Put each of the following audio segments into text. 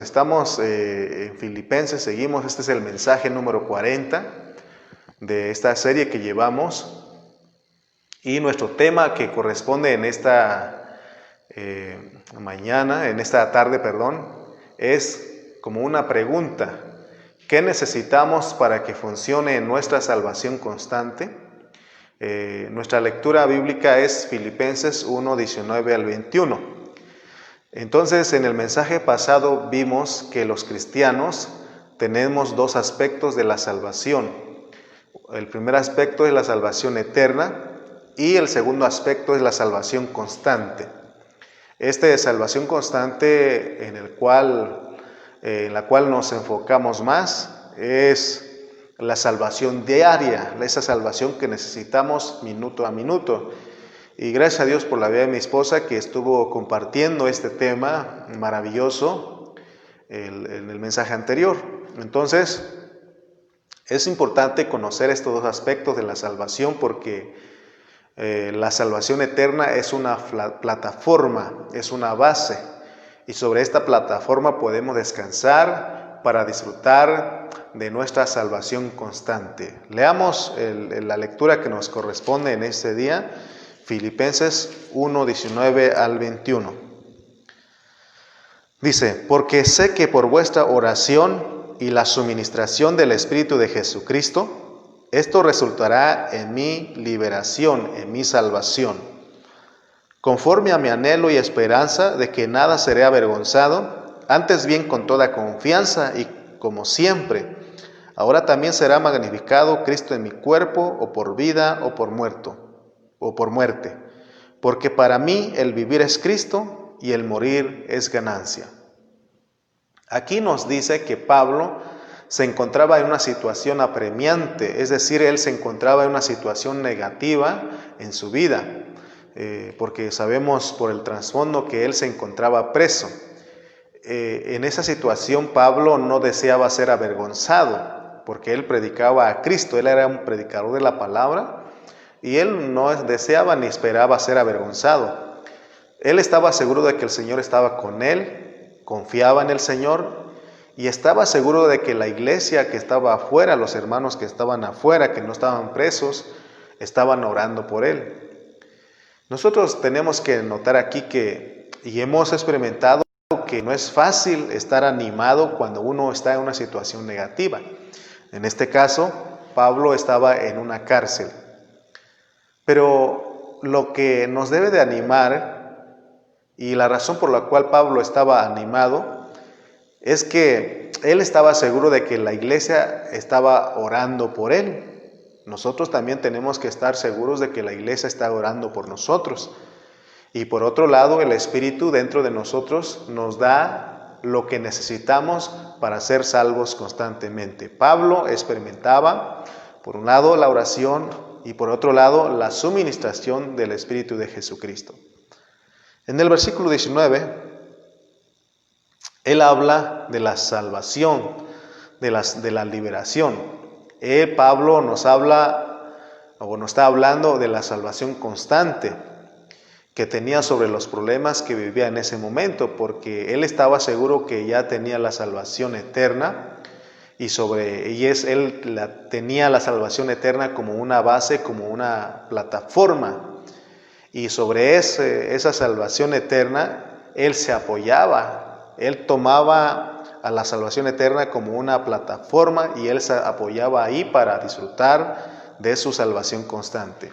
Estamos en Filipenses, seguimos, este es el mensaje número 40 de esta serie que llevamos, y nuestro tema que corresponde en esta tarde, es como una pregunta: ¿qué necesitamos para que funcione nuestra salvación constante? Nuestra lectura bíblica es Filipenses 1, 19 al 21. Entonces, en el mensaje pasado vimos que los cristianos tenemos dos aspectos de la salvación. El primer aspecto es la salvación eterna y el segundo aspecto es la salvación constante. Esta de salvación constante en la cual nos enfocamos más es la salvación diaria, esa salvación que necesitamos minuto a minuto. Y gracias a Dios por la vida de mi esposa, que estuvo compartiendo este tema maravilloso en el mensaje anterior. Entonces, es importante conocer estos dos aspectos de la salvación, porque la salvación eterna es una plataforma, es una base, y sobre esta plataforma podemos descansar para disfrutar de nuestra salvación constante. Leamos la lectura que nos corresponde en este día, Filipenses 1, 19 al 21. Dice: porque sé que por vuestra oración y la suministración del Espíritu de Jesucristo, esto resultará en mi liberación, en mi salvación, conforme a mi anhelo y esperanza de que nada seré avergonzado, antes bien con toda confianza y como siempre, ahora también será magnificado Cristo en mi cuerpo, o por vida o por muerte, porque para mí el vivir es Cristo y el morir es ganancia. Aquí nos dice que Pablo se encontraba en una situación apremiante, es decir, él se encontraba en una situación negativa en su vida, porque sabemos por el trasfondo que él se encontraba preso. En esa situación Pablo no deseaba ser avergonzado, porque él predicaba a Cristo, él era un predicador de la palabra, y él no deseaba ni esperaba ser avergonzado. Él estaba seguro de que el Señor estaba con él, confiaba en el Señor, y estaba seguro de que la iglesia que estaba afuera, los hermanos que estaban afuera, que no estaban presos, estaban orando por él. Nosotros tenemos que notar aquí y hemos experimentado que no es fácil estar animado cuando uno está en una situación negativa. En este caso, Pablo estaba en una cárcel. Pero lo que nos debe de animar, y la razón por la cual Pablo estaba animado, es que él estaba seguro de que la iglesia estaba orando por él. Nosotros también tenemos que estar seguros de que la iglesia está orando por nosotros. Y por otro lado, el Espíritu dentro de nosotros nos da lo que necesitamos para ser salvos constantemente. Pablo experimentaba, por un lado, la oración, y por otro lado, la suministración del Espíritu de Jesucristo. En el versículo 19, él habla de la salvación, de la liberación. Pablo nos está hablando de la salvación constante que tenía sobre los problemas que vivía en ese momento, porque él estaba seguro que ya tenía la salvación eterna, él tenía la salvación eterna como una base, como una plataforma, y sobre esa salvación eterna él se apoyaba, él tomaba a la salvación eterna como una plataforma y él se apoyaba ahí para disfrutar de su salvación constante.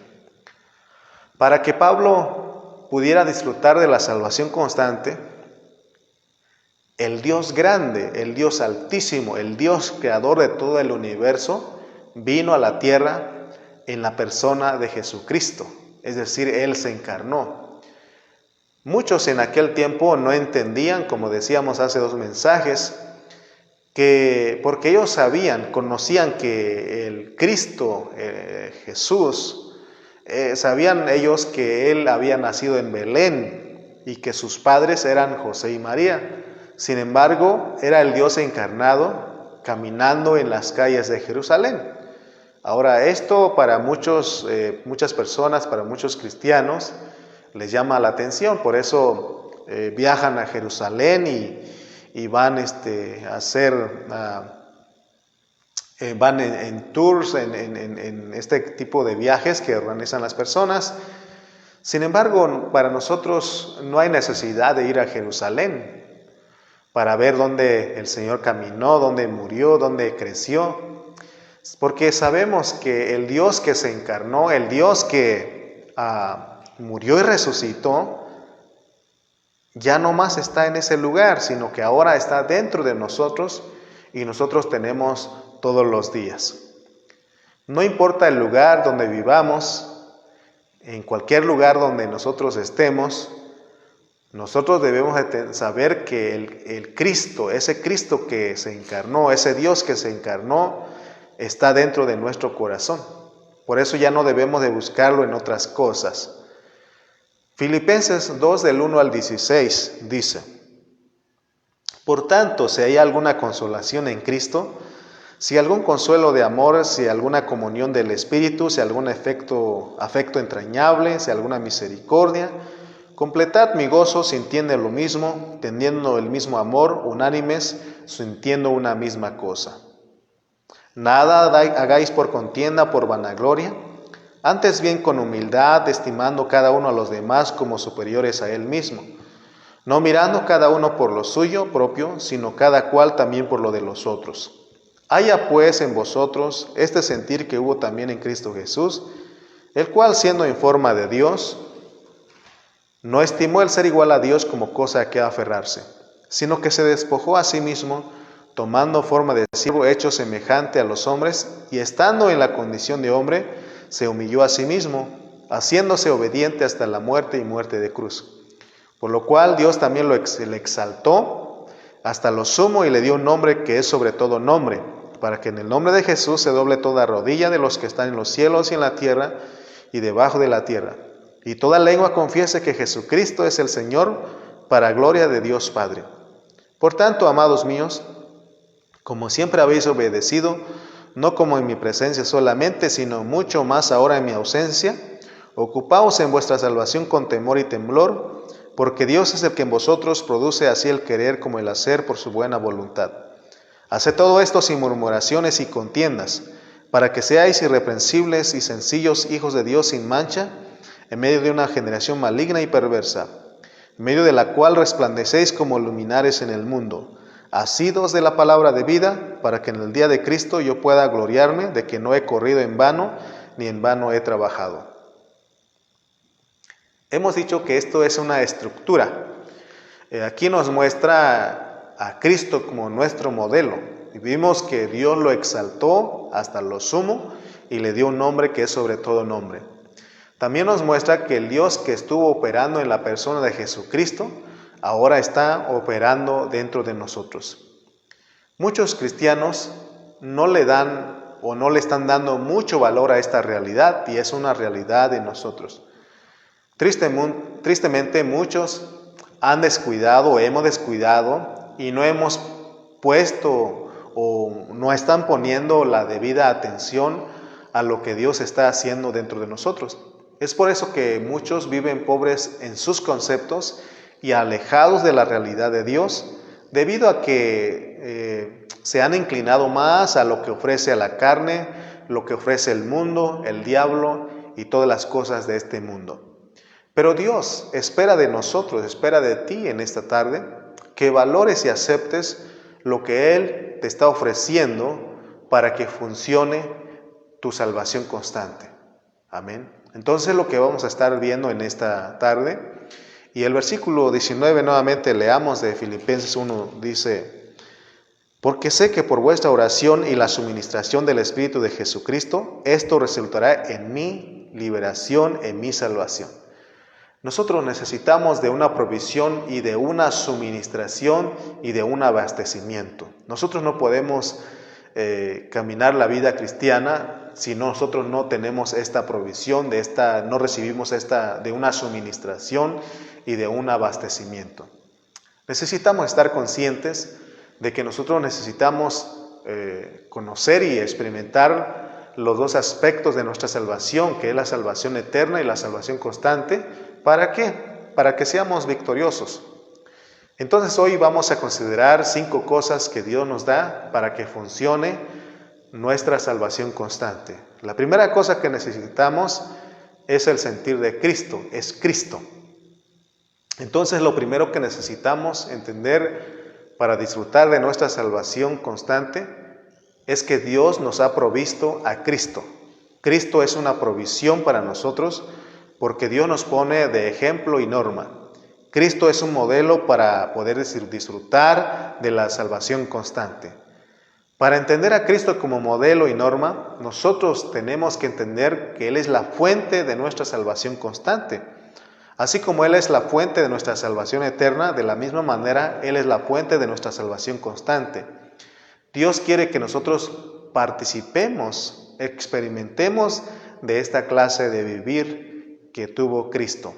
Para que Pablo pudiera disfrutar de la salvación constante, el Dios grande, el Dios altísimo, el Dios creador de todo el universo, vino a la tierra en la persona de Jesucristo, es decir, Él se encarnó. Muchos en aquel tiempo no entendían, como decíamos hace dos mensajes, porque ellos conocían que el Cristo, Jesús, sabían ellos que Él había nacido en Belén y que sus padres eran José y María. Sin embargo, era el Dios encarnado caminando en las calles de Jerusalén. Ahora, esto para muchas personas, para muchos cristianos, les llama la atención. Por eso viajan a Jerusalén y van a hacer, van en tours, en este tipo de viajes que organizan las personas. Sin embargo, para nosotros no hay necesidad de ir a Jerusalén para ver dónde el Señor caminó, dónde murió, dónde creció, porque sabemos que el Dios que se encarnó, el Dios que murió y resucitó, ya no más está en ese lugar, sino que ahora está dentro de nosotros y nosotros tenemos todos los días. No importa el lugar donde vivamos, en cualquier lugar donde nosotros estemos, nosotros debemos saber que el Cristo, ese Cristo que se encarnó, ese Dios que se encarnó, está dentro de nuestro corazón. Por eso ya no debemos de buscarlo en otras cosas. Filipenses 2 del 1 al 16 dice: Por tanto, si hay alguna consolación en Cristo, si algún consuelo de amor, si alguna comunión del Espíritu, si algún afecto entrañable, si alguna misericordia, completad mi gozo sintiendo lo mismo, teniendo el mismo amor, unánimes, sintiendo una misma cosa. Nada hagáis por contienda, por vanagloria, antes bien con humildad, estimando cada uno a los demás como superiores a él mismo, no mirando cada uno por lo suyo propio, sino cada cual también por lo de los otros. Haya pues en vosotros este sentir que hubo también en Cristo Jesús, el cual siendo en forma de Dios, no estimó el ser igual a Dios como cosa a que aferrarse, sino que se despojó a sí mismo, tomando forma de siervo, hecho semejante a los hombres, y estando en la condición de hombre, se humilló a sí mismo, haciéndose obediente hasta la muerte y muerte de cruz. Por lo cual Dios también le exaltó hasta lo sumo y le dio un nombre que es sobre todo nombre, para que en el nombre de Jesús se doble toda rodilla de los que están en los cielos y en la tierra y debajo de la tierra, y toda lengua confiese que Jesucristo es el Señor, para gloria de Dios Padre. Por tanto, amados míos, como siempre habéis obedecido, no como en mi presencia solamente, sino mucho más ahora en mi ausencia, ocupaos en vuestra salvación con temor y temblor, porque Dios es el que en vosotros produce así el querer como el hacer por su buena voluntad. Haced todo esto sin murmuraciones y contiendas, para que seáis irreprensibles y sencillos hijos de Dios sin mancha, en medio de una generación maligna y perversa, en medio de la cual resplandecéis como luminares en el mundo, asidos de la palabra de vida, para que en el día de Cristo yo pueda gloriarme de que no he corrido en vano, ni en vano he trabajado. Hemos dicho que esto es una estructura. Aquí nos muestra a Cristo como nuestro modelo. Y vimos que Dios lo exaltó hasta lo sumo y le dio un nombre que es sobre todo nombre. También nos muestra que el Dios que estuvo operando en la persona de Jesucristo, ahora está operando dentro de nosotros. Muchos cristianos no le dan o no le están dando mucho valor a esta realidad, y es una realidad en nosotros. Tristemente muchos han descuidado o hemos descuidado y no hemos puesto o no están poniendo la debida atención a lo que Dios está haciendo dentro de nosotros. Es por eso que muchos viven pobres en sus conceptos y alejados de la realidad de Dios, debido a que se han inclinado más a lo que ofrece a la carne, lo que ofrece el mundo, el diablo y todas las cosas de este mundo. Pero Dios espera de nosotros, espera de ti en esta tarde, que valores y aceptes lo que Él te está ofreciendo para que funcione tu salvación constante. Amén. Entonces lo que vamos a estar viendo en esta tarde, y el versículo 19 nuevamente leamos de Filipenses 1, dice: Porque sé que por vuestra oración y la suministración del Espíritu de Jesucristo, esto resultará en mi liberación, en mi salvación. Nosotros necesitamos de una provisión y de una suministración y de un abastecimiento. Nosotros no podemos caminar la vida cristiana si nosotros no tenemos esta provisión, no recibimos de una suministración y de un abastecimiento. Necesitamos estar conscientes de que nosotros necesitamos conocer y experimentar los dos aspectos de nuestra salvación, que es la salvación eterna y la salvación constante. ¿Para qué? Para que seamos victoriosos. Entonces hoy vamos a considerar 5 cosas que Dios nos da para que funcione nuestra salvación constante. La primera cosa que necesitamos es el sentir de Cristo, es Cristo. Entonces lo primero que necesitamos entender para disfrutar de nuestra salvación constante es que Dios nos ha provisto a Cristo. Cristo es una provisión para nosotros porque Dios nos pone de ejemplo y norma. Cristo es un modelo para poder disfrutar de la salvación constante. Para entender a Cristo como modelo y norma, nosotros tenemos que entender que Él es la fuente de nuestra salvación constante. Así como Él es la fuente de nuestra salvación eterna, de la misma manera Él es la fuente de nuestra salvación constante. Dios quiere que nosotros participemos, experimentemos de esta clase de vivir que tuvo Cristo.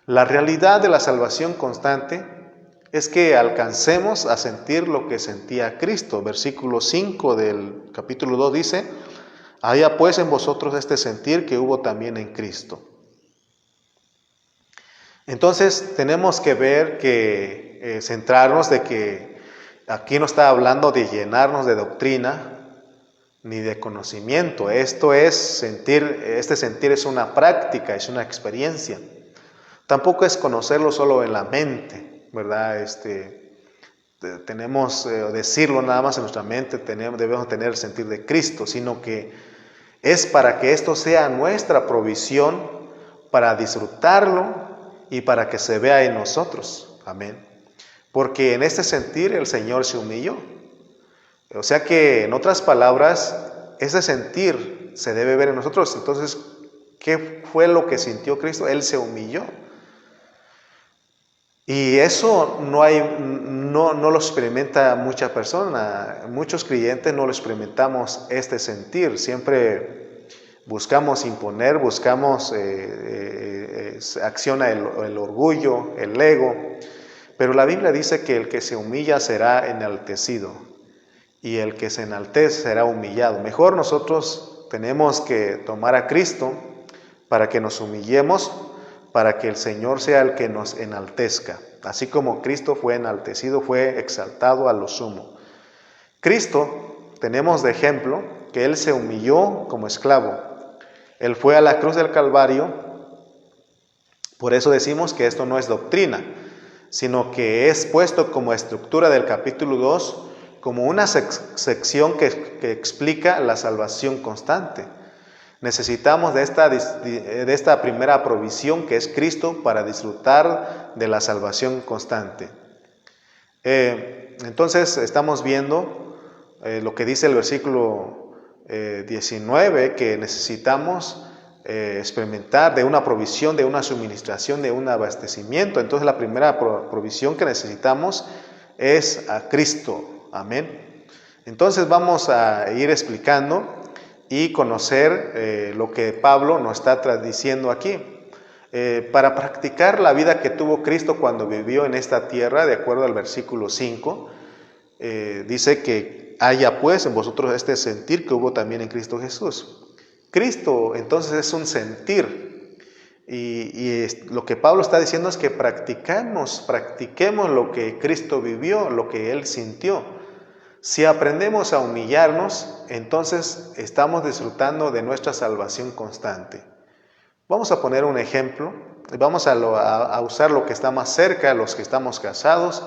La realidad de la salvación constante es que alcancemos a sentir lo que sentía Cristo. Versículo 5 del capítulo 2 dice: haya pues en vosotros este sentir que hubo también en Cristo. Entonces tenemos que ver que centrarnos de que aquí no está hablando de llenarnos de doctrina ni de conocimiento. Esto es sentir, este sentir es una práctica, es una experiencia. Tampoco es conocerlo solo en la mente, ¿verdad? Tenemos decirlo nada más en nuestra mente, debemos tener el sentir de Cristo, sino que es para que esto sea nuestra provisión, para disfrutarlo y para que se vea en nosotros. Amén. Porque en este sentir el Señor se humilló. O sea que, en otras palabras, ese sentir se debe ver en nosotros. Entonces, ¿qué fue lo que sintió Cristo? Él se humilló. Y eso no lo experimenta mucha persona. Muchos creyentes no lo experimentamos este sentir. Siempre buscamos imponer, acciona el orgullo, el ego. Pero la Biblia dice que el que se humilla será enaltecido y el que se enaltece será humillado. Mejor nosotros tenemos que tomar a Cristo para que nos humillemos, para que el Señor sea el que nos enaltezca. Así como Cristo fue enaltecido, fue exaltado a lo sumo. Cristo, tenemos de ejemplo que Él se humilló como esclavo. Él fue a la cruz del Calvario. Por eso decimos que esto no es doctrina, sino que es puesto como estructura del capítulo 2, como una sección que explica la salvación constante. Necesitamos de esta primera provisión que es Cristo para disfrutar de la salvación constante. Entonces estamos viendo lo que dice el versículo 19, que necesitamos experimentar de una provisión, de una suministración, de un abastecimiento. Entonces la primera provisión que necesitamos es a Cristo. Amén. Entonces vamos a ir explicando y conocer lo que Pablo nos está diciendo aquí. Para practicar la vida que tuvo Cristo cuando vivió en esta tierra, de acuerdo al versículo 5, dice que haya pues en vosotros este sentir que hubo también en Cristo Jesús. Cristo entonces es un sentir, y lo que Pablo está diciendo es que practiquemos lo que Cristo vivió, lo que Él sintió. Si aprendemos a humillarnos, entonces estamos disfrutando de nuestra salvación constante. Vamos a poner un ejemplo, vamos a usar lo que está más cerca, los que estamos casados.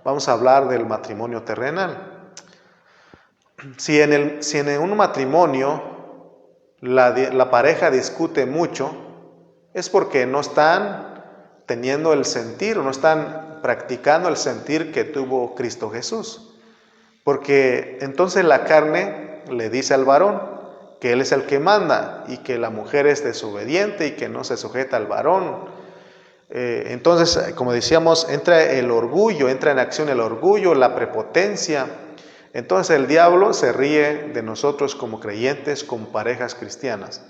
Vamos a hablar del matrimonio terrenal. Si en un matrimonio la pareja discute mucho, es porque no están teniendo el sentir, o no están practicando el sentir que tuvo Cristo Jesús. Porque entonces la carne le dice al varón que él es el que manda y que la mujer es desobediente y que no se sujeta al varón. Entonces, como decíamos, entra el orgullo, entra en acción el orgullo, la prepotencia. Entonces el diablo se ríe de nosotros como creyentes, como parejas cristianas,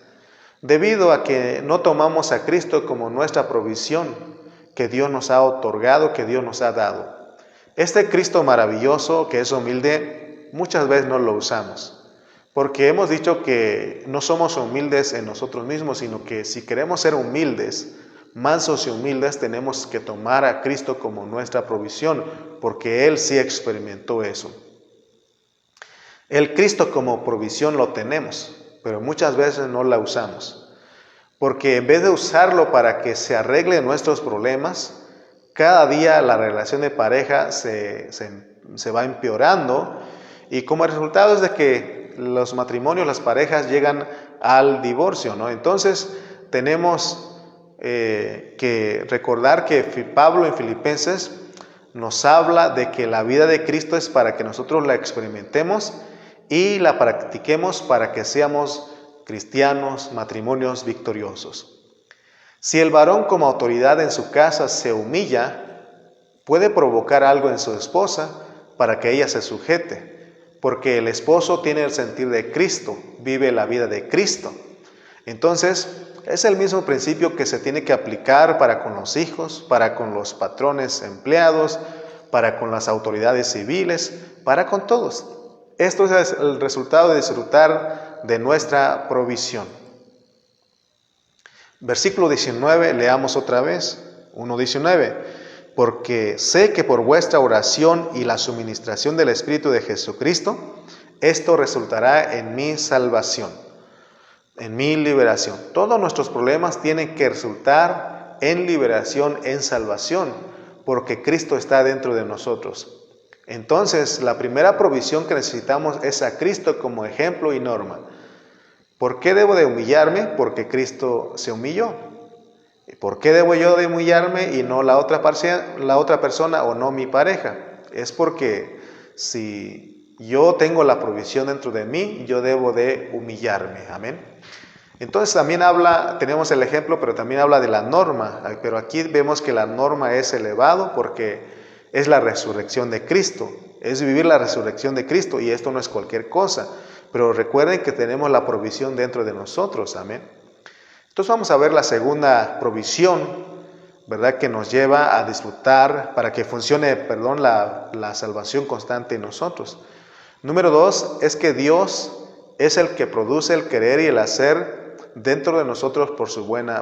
debido a que no tomamos a Cristo como nuestra provisión que Dios nos ha otorgado, que Dios nos ha dado. Este Cristo maravilloso, que es humilde, muchas veces no lo usamos, porque hemos dicho que no somos humildes en nosotros mismos, sino que si queremos ser humildes, mansos y humildes, tenemos que tomar a Cristo como nuestra provisión, porque Él sí experimentó eso. El Cristo como provisión lo tenemos, pero muchas veces no la usamos. Porque en vez de usarlo para que se arreglen nuestros problemas, cada día la relación de pareja se va empeorando, y como resultado es de que los matrimonios, las parejas llegan al divorcio, ¿no? Entonces tenemos que recordar que Pablo en Filipenses nos habla de que la vida de Cristo es para que nosotros la experimentemos y la practiquemos para que seamos cristianos, matrimonios victoriosos. Si el varón como autoridad en su casa se humilla, puede provocar algo en su esposa para que ella se sujete, porque el esposo tiene el sentir de Cristo, vive la vida de Cristo. Entonces, es el mismo principio que se tiene que aplicar para con los hijos, para con los patrones empleados, para con las autoridades civiles, para con todos. Esto es el resultado de disfrutar de nuestra provisión. Versículo 19, leamos otra vez, 1:19. Porque sé que por vuestra oración y la suministración del Espíritu de Jesucristo, esto resultará en mi salvación, en mi liberación. Todos nuestros problemas tienen que resultar en liberación, en salvación, porque Cristo está dentro de nosotros. Entonces, la primera provisión que necesitamos es a Cristo como ejemplo y norma. ¿Por qué debo de humillarme? Porque Cristo se humilló. ¿Por qué debo yo de humillarme y no la otra persona o no mi pareja? Es porque si yo tengo la provisión dentro de mí, yo debo de humillarme. Amén. Entonces también tenemos el ejemplo, pero también habla de la norma. Pero aquí vemos que la norma es elevado porque es la resurrección de Cristo, es vivir la resurrección de Cristo, y esto no es cualquier cosa. Pero recuerden que tenemos la provisión dentro de nosotros, amén. Entonces vamos a ver la segunda provisión, ¿verdad? Que nos lleva a disfrutar, para que funcione, la salvación constante en nosotros. Número 2, es que Dios es el que produce el querer y el hacer dentro de nosotros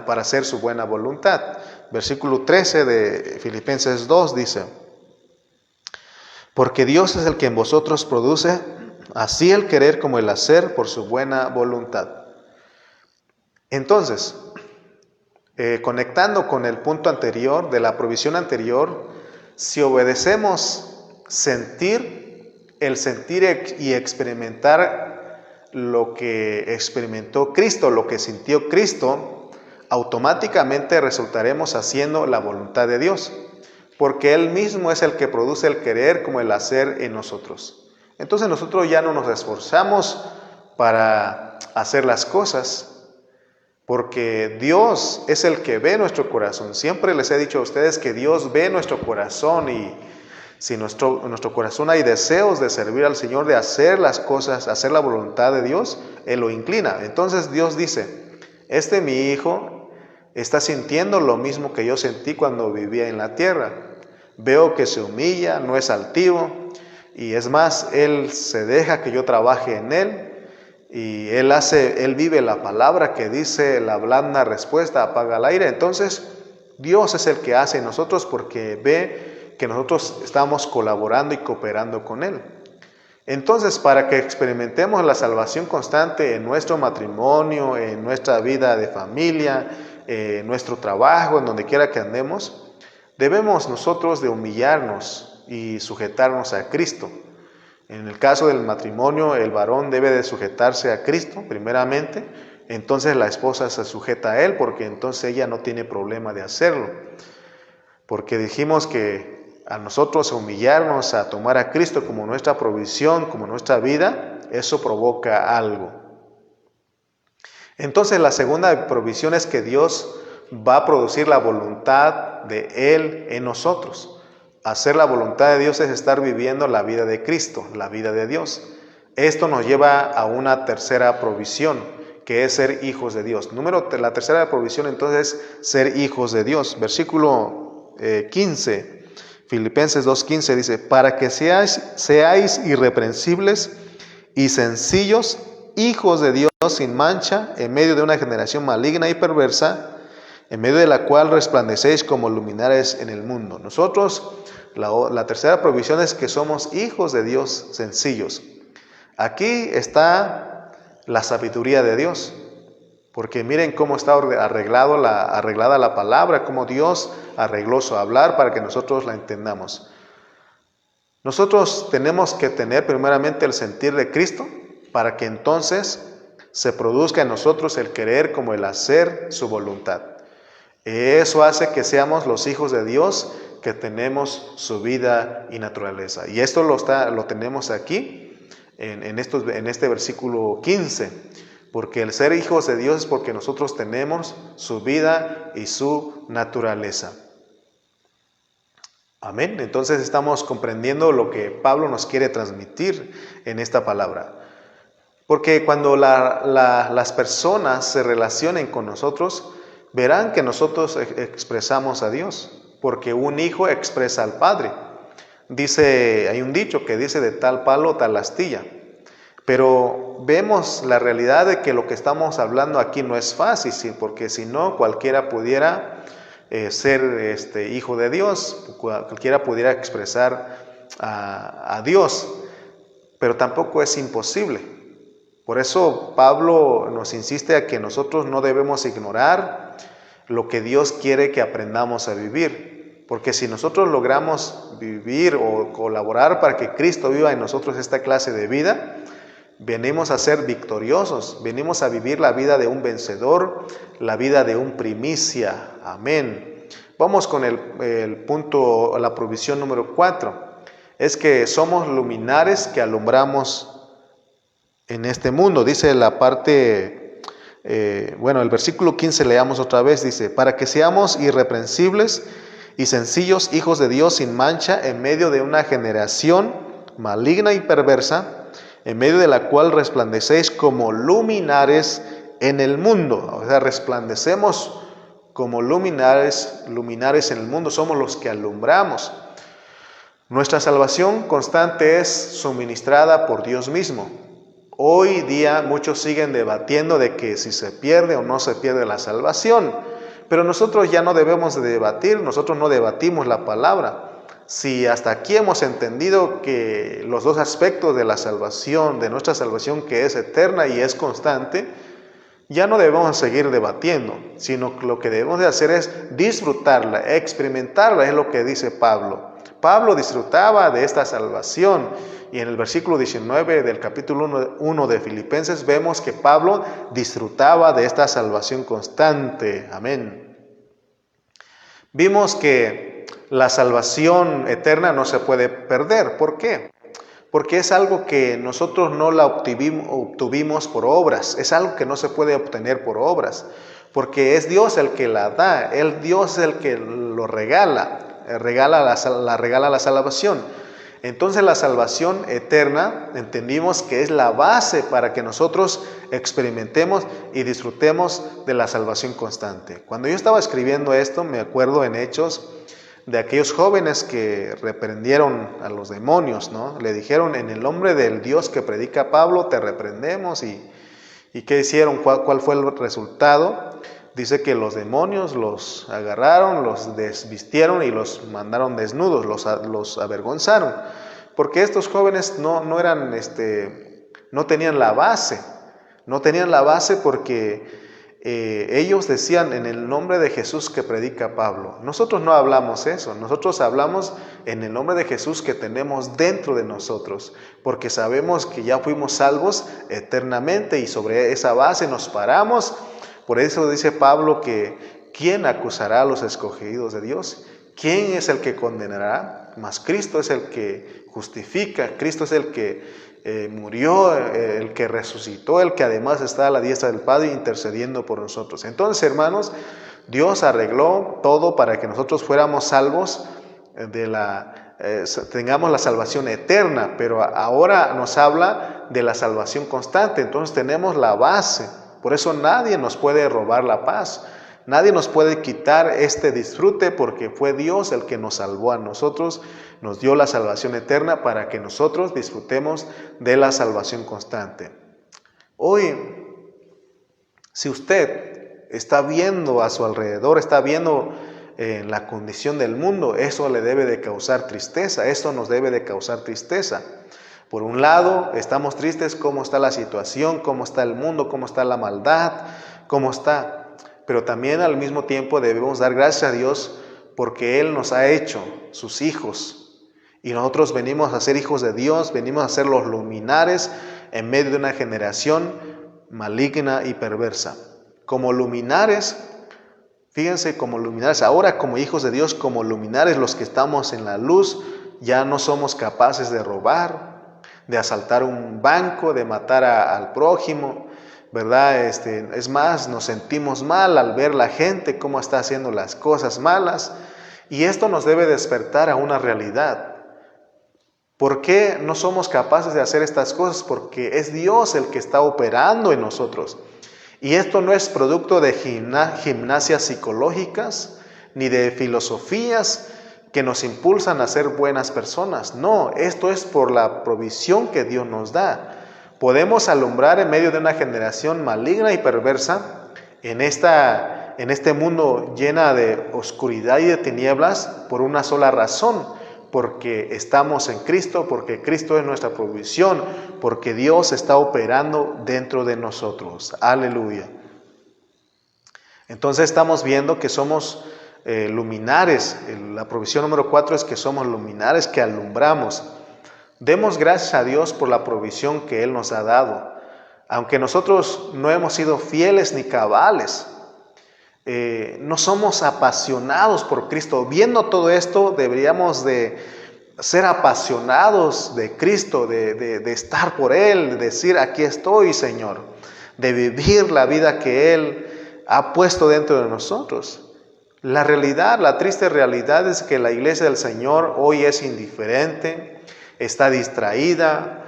para hacer su buena voluntad. Versículo 13 de Filipenses 2 dice: porque Dios es el que en vosotros produce así el querer como el hacer por su buena voluntad. Entonces, conectando con el punto anterior, de la provisión anterior, si obedecemos el sentir y experimentar lo que experimentó Cristo, lo que sintió Cristo, automáticamente resultaremos haciendo la voluntad de Dios, porque Él mismo es el que produce el querer como el hacer en nosotros. Entonces nosotros ya no nos esforzamos para hacer las cosas, porque Dios es el que ve nuestro corazón. Siempre les he dicho a ustedes que Dios ve nuestro corazón, y si en nuestro corazón hay deseos de servir al Señor, de hacer las cosas, hacer la voluntad de Dios, Él lo inclina. Entonces Dios dice: mi hijo está sintiendo lo mismo que yo sentí cuando vivía en la tierra. Veo que se humilla, no es altivo, y es más, Él se deja que yo trabaje en Él, y Él vive la palabra que dice: la blanda respuesta apaga el aire. Entonces Dios es el que hace en nosotros, porque ve que nosotros estamos colaborando y cooperando con Él. Entonces, para que experimentemos la salvación constante en nuestro matrimonio, en nuestra vida de familia, en nuestro trabajo, en donde quiera que andemos, debemos nosotros de humillarnos y sujetarnos a Cristo. En el caso del matrimonio, el varón debe de sujetarse a Cristo primeramente, entonces la esposa se sujeta a Él, porque entonces ella no tiene problema de hacerlo. Porque dijimos que a nosotros humillarnos, a tomar a Cristo como nuestra provisión, como nuestra vida, eso provoca algo. Entonces la segunda provisión es que Dios va a producir la voluntad de Él en nosotros. Hacer la voluntad de Dios es estar viviendo la vida de Cristo, la vida de Dios. Esto nos lleva a una tercera provisión, que es ser hijos de Dios. La tercera provisión entonces es ser hijos de Dios. Versículo 15, Filipenses 2:15 dice: para que seáis irreprensibles y sencillos, hijos de Dios sin mancha, en medio de una generación maligna y perversa, en medio de la cual resplandecéis como luminares en el mundo. Nosotros, la tercera provisión es que somos hijos de Dios sencillos. Aquí está la sabiduría de Dios, porque miren cómo está arreglada la palabra, cómo Dios arregló su hablar para que nosotros la entendamos. Nosotros tenemos que tener primeramente el sentir de Cristo para que entonces se produzca en nosotros el querer como el hacer su voluntad. Eso hace que seamos los hijos de Dios, que tenemos su vida y naturaleza. Y esto lo tenemos aquí en este versículo 15. Porque el ser hijos de Dios es porque nosotros tenemos su vida y su naturaleza. Amén. Entonces estamos comprendiendo lo que Pablo nos quiere transmitir en esta palabra. Porque cuando las personas se relacionen con nosotros, verán que nosotros expresamos a Dios, porque un hijo expresa al Padre. Hay un dicho que dice: de tal palo, tal astilla. Pero vemos la realidad de que lo que estamos hablando aquí no es fácil, porque si no, cualquiera pudiera ser hijo de Dios, cualquiera pudiera expresar a Dios, pero tampoco es imposible. Por eso Pablo nos insiste a que nosotros no debemos ignorar lo que Dios quiere que aprendamos a vivir, porque si nosotros logramos vivir o colaborar para que Cristo viva en nosotros esta clase de vida, venimos a ser victoriosos, venimos a vivir la vida de un vencedor, la vida de un primicia. Amén. Vamos con el punto, la provisión número 4. Es que somos luminares que alumbramos en este mundo. Dice la parte, el versículo 15 leamos otra vez. Dice: para que seamos irreprensibles y sencillos, hijos de Dios sin mancha, en medio de una generación maligna y perversa, en medio de la cual resplandecéis como luminares en el mundo. O sea, resplandecemos como luminares en el mundo, somos los que alumbramos. Nuestra salvación constante es suministrada por Dios mismo. Hoy día muchos siguen debatiendo de que si se pierde o no se pierde la salvación, pero nosotros ya no debemos de debatir, nosotros no debatimos la palabra. Si hasta aquí hemos entendido que los dos aspectos de la salvación, de nuestra salvación, que es eterna y es constante, ya no debemos seguir debatiendo, sino lo que debemos de hacer es disfrutarla, experimentarla, es lo que dice Pablo. Pablo disfrutaba de esta salvación, y en el versículo 19 del capítulo 1 de Filipenses vemos que Pablo disfrutaba de esta salvación constante. Amén. Vimos que la salvación eterna no se puede perder. ¿Por qué? Porque es algo que nosotros no la obtuvimos por obras, es algo que no se puede obtener por obras, porque es Dios el que la da, Dios es el que lo regala la salvación. Entonces la salvación eterna entendimos que es la base para que nosotros experimentemos y disfrutemos de la salvación constante. Cuando yo estaba escribiendo esto, me acuerdo en Hechos de aquellos jóvenes que reprendieron a los demonios, ¿no? Le dijeron: en el nombre del Dios que predica Pablo te reprendemos. ¿Y qué hicieron? ¿Cuál fue el resultado? Dice que los demonios los agarraron, los desvistieron y los mandaron desnudos, los avergonzaron. Porque estos jóvenes no tenían la base. No tenían la base porque ellos decían: en el nombre de Jesús que predica Pablo. Nosotros no hablamos eso, nosotros hablamos en el nombre de Jesús que tenemos dentro de nosotros, porque sabemos que ya fuimos salvos eternamente y sobre esa base nos paramos. Por eso dice Pablo que ¿quién acusará a los escogidos de Dios? ¿Quién es el que condenará? Mas Cristo es el que justifica, Cristo es el que murió, el que resucitó, el que además está a la diestra del Padre intercediendo por nosotros. Entonces, hermanos, Dios arregló todo para que nosotros fuéramos salvos tengamos la salvación eterna, pero ahora nos habla de la salvación constante. Entonces tenemos la base. Por eso nadie nos puede robar la paz, nadie nos puede quitar este disfrute, porque fue Dios el que nos salvó a nosotros, nos dio la salvación eterna para que nosotros disfrutemos de la salvación constante. Hoy, si usted está viendo a su alrededor, está viendo la condición del mundo, eso le debe de causar tristeza, eso nos debe de causar tristeza. Por un lado, estamos tristes cómo está la situación, cómo está el mundo, cómo está la maldad, cómo está. Pero también al mismo tiempo debemos dar gracias a Dios porque Él nos ha hecho sus hijos. Y nosotros venimos a ser hijos de Dios, venimos a ser los luminares en medio de una generación maligna y perversa. Como luminares, fíjense, como luminares, ahora como hijos de Dios, como luminares, los que estamos en la luz, ya no somos capaces de robar, de asaltar un banco, de matar al prójimo, ¿verdad? Es más, nos sentimos mal al ver la gente cómo está haciendo las cosas malas, y esto nos debe despertar a una realidad. ¿Por qué no somos capaces de hacer estas cosas? Porque es Dios el que está operando en nosotros. Y esto no es producto de gimnasias psicológicas, ni de filosofías que nos impulsan a ser buenas personas. No, esto es por la provisión que Dios nos da. Podemos alumbrar en medio de una generación maligna y perversa, en este mundo llena de oscuridad y de tinieblas, por una sola razón, porque estamos en Cristo, porque Cristo es nuestra provisión, porque Dios está operando dentro de nosotros. Aleluya. Entonces estamos viendo que somos luminares. La provisión número 4 es que somos luminares que alumbramos. Demos gracias a Dios por la provisión que Él nos ha dado. Aunque nosotros no hemos sido fieles ni cabales, no somos apasionados por Cristo. Viendo todo esto, deberíamos de ser apasionados de Cristo, de estar por Él, de decir, aquí estoy, Señor, de vivir la vida que Él ha puesto dentro de nosotros. La realidad, la triste realidad es que la iglesia del Señor hoy es indiferente, está distraída,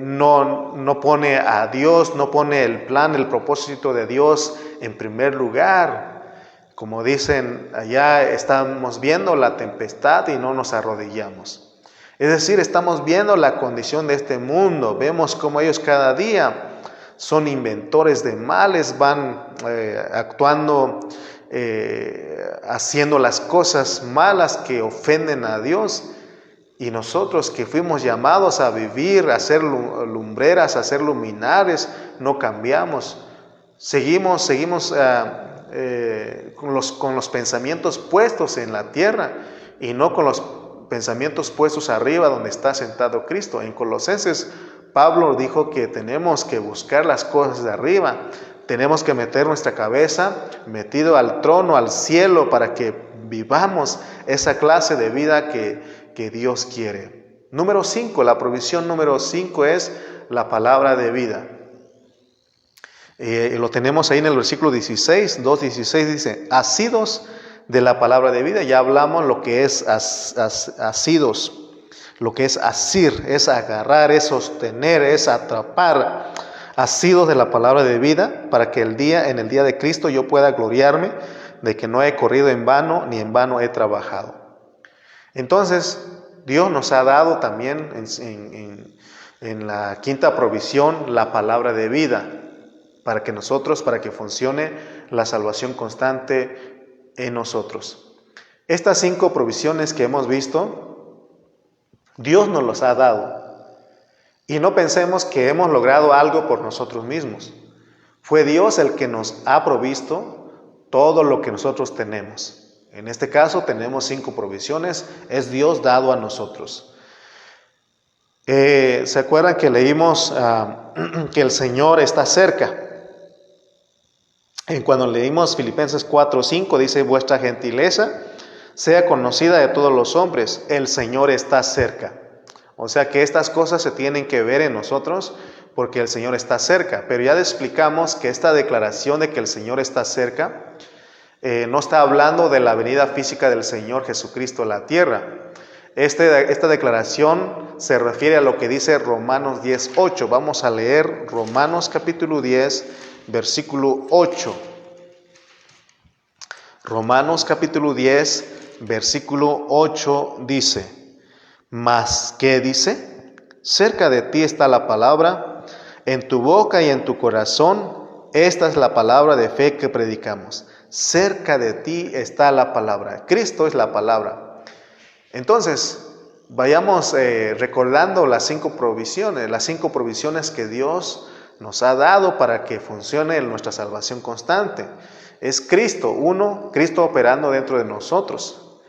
no pone a Dios, no pone el plan, el propósito de Dios en primer lugar. Como dicen allá, estamos viendo la tempestad y no nos arrodillamos. Es decir, estamos viendo la condición de este mundo, vemos cómo ellos cada día son inventores de males, van actuando, haciendo las cosas malas que ofenden a Dios. Y nosotros que fuimos llamados a vivir, a ser lumbreras, a ser luminares, no cambiamos. Seguimos con los pensamientos puestos en la tierra y no con los pensamientos puestos arriba donde está sentado Cristo. En Colosenses, Pablo dijo que tenemos que buscar las cosas de arriba, tenemos que meter nuestra cabeza metido al trono, al cielo, para que vivamos esa clase de vida que Dios quiere. Número 5, la provisión número 5 es la palabra de vida. Lo tenemos ahí en el versículo 16, 2:16 dice, asidos de la palabra de vida. Ya hablamos lo que es asidos, lo que es asir, es agarrar, es sostener, es atrapar. Asidos de la palabra de vida, para que en el día de Cristo yo pueda gloriarme de que no he corrido en vano, ni en vano he trabajado. Entonces, Dios nos ha dado también en la quinta provisión la palabra de vida, para que funcione la salvación constante en nosotros. Estas 5 provisiones que hemos visto, Dios nos los ha dado. Y no pensemos que hemos logrado algo por nosotros mismos. Fue Dios el que nos ha provisto todo lo que nosotros tenemos. En este caso tenemos 5 provisiones, es Dios dado a nosotros. ¿Se acuerdan que leímos que el Señor está cerca? Cuando leímos Filipenses 4:5 dice, vuestra gentileza sea conocida de todos los hombres, el Señor está cerca. O sea que estas cosas se tienen que ver en nosotros porque el Señor está cerca. Pero ya explicamos que esta declaración de que el Señor está cerca no está hablando de la venida física del Señor Jesucristo a la tierra. Esta declaración se refiere a lo que dice Romanos 10:8. Vamos a leer Romanos capítulo 10, versículo 8. Romanos capítulo 10, versículo 8 dice, ¿mas qué dice? Cerca de ti está la palabra, en tu boca y en tu corazón, Esta es la palabra de fe que predicamos. Cerca de ti está la palabra. Cristo es la palabra. Entonces, vayamos recordando las 5 provisiones que Dios nos ha dado para que funcione nuestra salvación constante. Es Cristo, Cristo operando dentro de nosotros.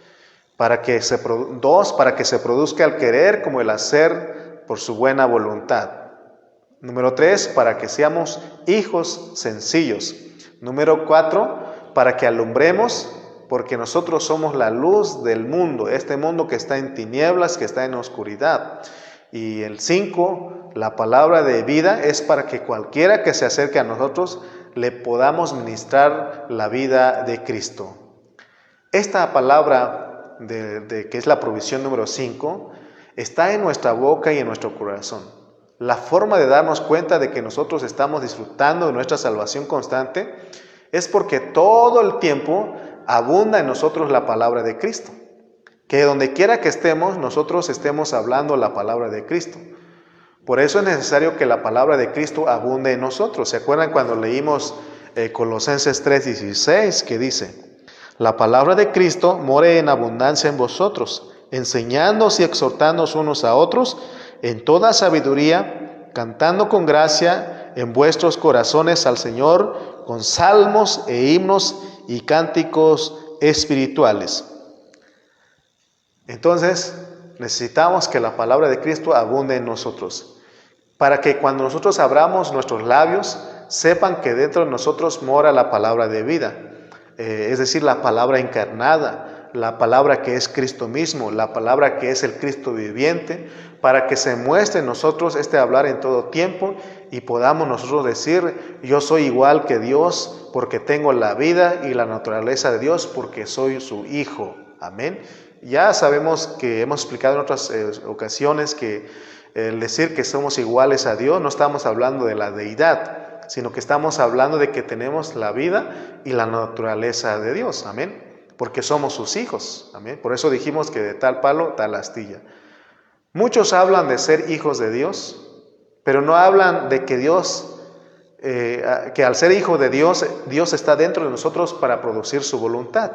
Para que se produzca el querer como el hacer por su buena voluntad. Número 3, para que seamos hijos sencillos. Número 4, para que alumbremos, porque nosotros somos la luz del mundo, este mundo que está en tinieblas, que está en oscuridad. Y el 5, la palabra de vida es para que cualquiera que se acerque a nosotros le podamos ministrar la vida de Cristo. Esta palabra que es la provisión número 5 está en nuestra boca y en nuestro corazón. La forma de darnos cuenta de que nosotros estamos disfrutando de nuestra salvación constante es porque todo el tiempo abunda en nosotros la palabra de Cristo. Que donde quiera que estemos, nosotros estemos hablando la palabra de Cristo. Por eso es necesario que la palabra de Cristo abunde en nosotros. ¿Se acuerdan cuando leímos Colosenses 3:16 que dice: la palabra de Cristo more en abundancia en vosotros, enseñándoos y exhortándoos unos a otros en toda sabiduría, cantando con gracia en vuestros corazones al Señor con salmos e himnos y cánticos espirituales. Entonces, necesitamos que la palabra de Cristo abunde en nosotros, para que cuando nosotros abramos nuestros labios, sepan que dentro de nosotros mora la palabra de vida, es decir, la palabra encarnada, la palabra que es Cristo mismo, la palabra que es el Cristo viviente, para que se muestre en nosotros este hablar en todo tiempo y podamos nosotros decir: yo soy igual que Dios porque tengo la vida y la naturaleza de Dios, porque soy su hijo. Amén. Ya sabemos que hemos explicado en otras ocasiones que el decir que somos iguales a Dios no estamos hablando de la deidad, sino que estamos hablando de que tenemos la vida y la naturaleza de Dios. Amén. Porque somos sus hijos. Amén. Por eso dijimos que de tal palo, tal astilla. Muchos hablan de ser hijos de Dios, pero no hablan de que Dios, que al ser hijo de Dios, Dios está dentro de nosotros para producir su voluntad.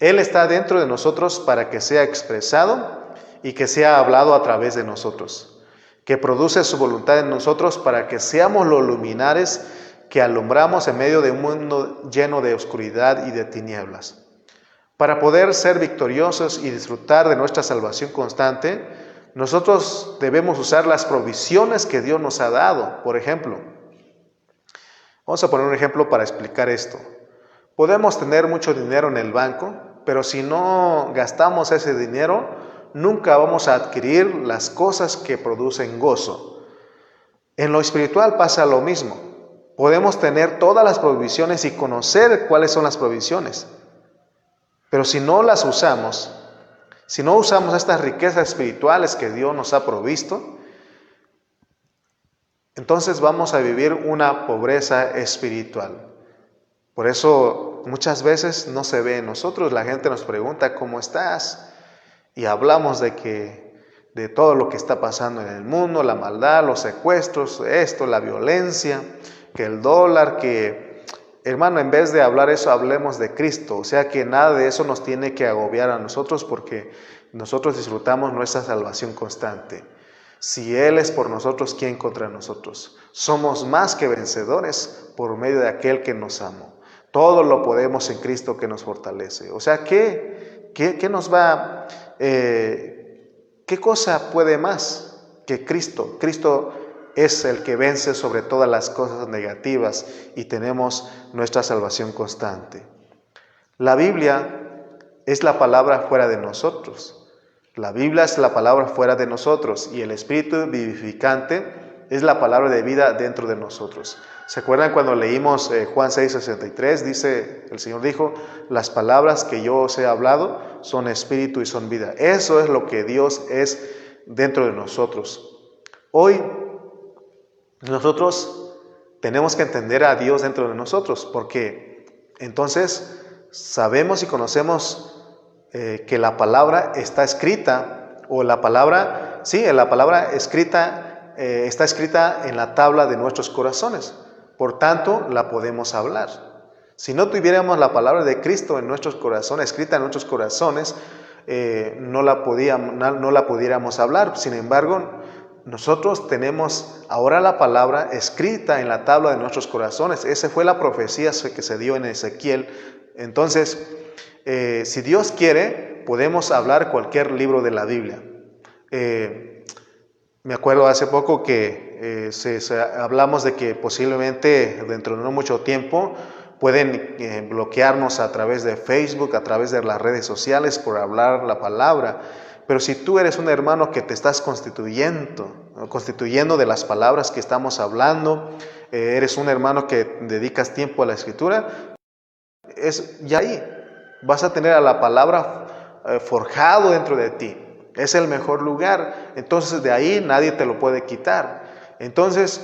Él está dentro de nosotros para que sea expresado y que sea hablado a través de nosotros, que produce su voluntad en nosotros para que seamos los luminares que alumbramos en medio de un mundo lleno de oscuridad y de tinieblas. Para poder ser victoriosos y disfrutar de nuestra salvación constante, nosotros debemos usar las provisiones que Dios nos ha dado. Por ejemplo, vamos a poner un ejemplo para explicar esto. Podemos tener mucho dinero en el banco, pero si no gastamos ese dinero, nunca vamos a adquirir las cosas que producen gozo. En lo espiritual pasa lo mismo. Podemos tener todas las provisiones y conocer cuáles son las provisiones, pero si no las usamos, si no usamos estas riquezas espirituales que Dios nos ha provisto, entonces vamos a vivir una pobreza espiritual. Por eso muchas veces no se ve en nosotros. La gente nos pregunta: ¿cómo estás? Y hablamos de todo lo que está pasando en el mundo, la maldad, los secuestros, la violencia, que el dólar, hermano, en vez de hablar eso, hablemos de Cristo. O sea que nada de eso nos tiene que agobiar a nosotros, porque nosotros disfrutamos nuestra salvación constante. Si Él es por nosotros, ¿quién contra nosotros? Somos más que vencedores por medio de aquel que nos amó. Todo lo podemos en Cristo que nos fortalece. O sea, ¿qué nos va? ¿Qué cosa puede más que Cristo? Cristo es el que vence sobre todas las cosas negativas y tenemos nuestra salvación constante. La Biblia es la palabra fuera de nosotros. La Biblia es la palabra fuera de nosotros y el Espíritu vivificante es la palabra de vida dentro de nosotros. ¿Se acuerdan cuando leímos Juan 6:63? Dice, el Señor dijo: las palabras que yo os he hablado son espíritu y son vida. Eso es lo que Dios es dentro de nosotros. Hoy nosotros tenemos que entender a Dios dentro de nosotros, porque entonces sabemos y conocemos que la palabra está escrita, o la palabra escrita está escrita en la tabla de nuestros corazones. Por tanto, la podemos hablar. Si no tuviéramos la palabra de Cristo en nuestros corazones, escrita en nuestros corazones, no la pudiéramos hablar. Sin embargo, nosotros tenemos ahora la palabra escrita en la tabla de nuestros corazones. Esa fue la profecía que se dio en Ezequiel. Entonces, si Dios quiere, podemos hablar cualquier libro de la Biblia. Me acuerdo hace poco que hablamos de que posiblemente dentro de no mucho tiempo pueden bloquearnos a través de Facebook, a través de las redes sociales por hablar la palabra. Pero si tú eres un hermano que te estás constituyendo de las palabras que estamos hablando, eres un hermano que dedicas tiempo a la escritura, ya ahí vas a tener a la palabra forjado dentro de ti. Es el mejor lugar. Entonces de ahí nadie te lo puede quitar. Entonces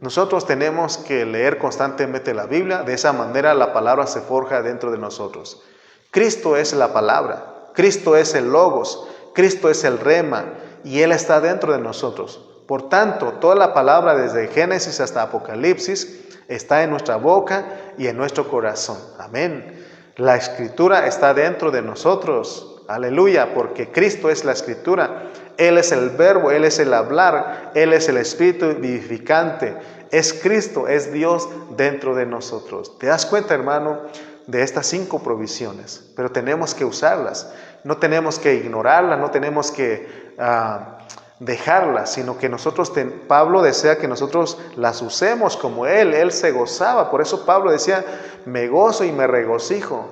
nosotros tenemos que leer constantemente la Biblia. De esa manera la palabra se forja dentro de nosotros. Cristo es la palabra. Cristo es el Logos. Cristo es el Rema. Y Él está dentro de nosotros. Por tanto, toda la palabra desde Génesis hasta Apocalipsis está en nuestra boca y en nuestro corazón. Amén. La Escritura está dentro de nosotros. Aleluya, porque Cristo es la Escritura. Él es el verbo, Él es el hablar, Él es el Espíritu vivificante. Es Cristo, es Dios dentro de nosotros. ¿Te das cuenta, hermano, de estas 5 provisiones? Pero tenemos que usarlas. No tenemos que ignorarlas, no tenemos que dejarlas, sino que Pablo desea que nosotros las usemos como Él se gozaba. Por eso Pablo decía, me gozo y me regocijo.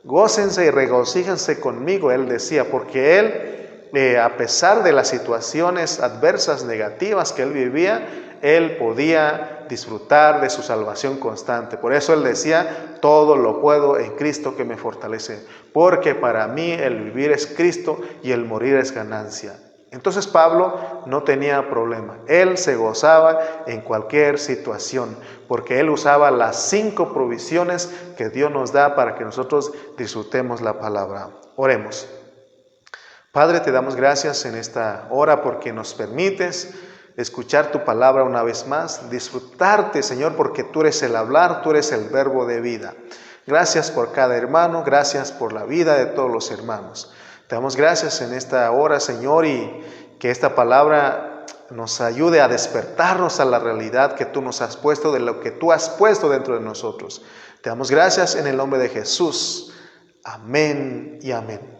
Gócense y regocíjense conmigo, él decía, porque él, a pesar de las situaciones adversas, negativas que él vivía, él podía disfrutar de su salvación constante. Por eso él decía, todo lo puedo en Cristo que me fortalece, porque para mí el vivir es Cristo y el morir es ganancia. Entonces Pablo no tenía problema. Él se gozaba en cualquier situación, porque él usaba las 5 provisiones que Dios nos da para que nosotros disfrutemos la palabra. Oremos. Padre, te damos gracias en esta hora porque nos permites escuchar tu palabra una vez más, disfrutarte, Señor, porque tú eres el hablar, tú eres el verbo de vida. Gracias por cada hermano, gracias por la vida de todos los hermanos. Te damos gracias en esta hora, Señor, y que esta palabra nos ayude a despertarnos a la realidad que tú nos has puesto, de lo que tú has puesto dentro de nosotros. Te damos gracias en el nombre de Jesús. Amén y amén.